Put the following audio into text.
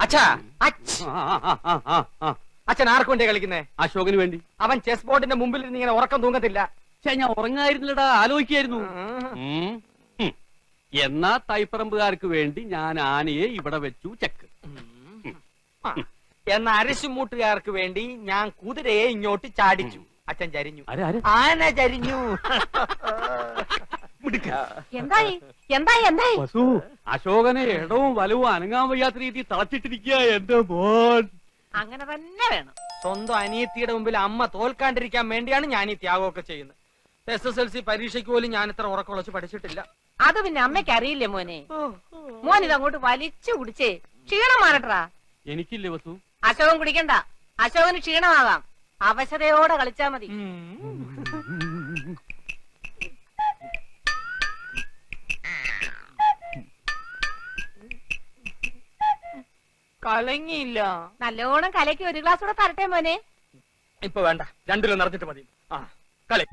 അച്ഛാ, അച്ഛൻ ആർക്ക് വേണ്ടി കളിക്കുന്നേ? അശോകന് വേണ്ടി. അവൻ ചെസ് ബോർഡിന്റെ മുമ്പിൽ ഇരുന്ന് ഇങ്ങനെ ഉറക്കം തൂങ്ങത്തില്ല. ഞാൻ ഉറങ്ങായിരുന്നില്ലടാ, ആലോചിക്കായിരുന്നു. എന്നാ തൈപ്പറമ്പുകാർക്ക് വേണ്ടി ഞാൻ ആനയെ ഇവിടെ വെച്ചു ചെക്ക്. എന്ന അരിശുമൂട്ടുകാർക്ക് വേണ്ടി ഞാൻ കുതിരയെ ഇങ്ങോട്ട് ചാടിച്ചു. അച്ഛൻ ചരിഞ്ഞു, ആന ചരിഞ്ഞു. അശോകനെ ഇടവും വലവും അനങ്ങാൻ വയ്യാത്ത രീതി തളച്ചിട്ടിരിക്കുക എന്റെ മോൻ. അങ്ങനെ തന്നെ വേണം. സ്വന്തം അനിയത്തിയുടെ മുമ്പിൽ അമ്മ തോൽക്കാണ്ടിരിക്കാൻ വേണ്ടിയാണ് ഞാൻ ഈ ത്യാഗമൊക്കെ ചെയ്യുന്നത്. SSLC പരീക്ഷയ്ക്ക് പോലും ഞാൻ ഇത്ര ഉറക്കുളച്ച് പഠിച്ചിട്ടില്ല. അത് പിന്നെ അമ്മയ്ക്ക് അറിയില്ലേ മോനെ? മോൻ ഇതങ്ങോട്ട് വലിച്ചു കുടിച്ചേ ക്ഷീണം മാറട്ടാ. എനിക്കില്ലേ വസു? അശോകൻ കുടിക്കണ്ട, അശോകന് ക്ഷീണമാകാം. അവശതയോടെ കളിച്ചാ മതി. കലങ്ങിയില്ല. നല്ലോണം കലക്കി ഒരു ഗ്ലാസ് കൂടെ തരട്ടെ മോനെ? ഇപ്പൊ വേണ്ട, രണ്ടിലും നിറഞ്ഞിട്ട് മതി. കളി.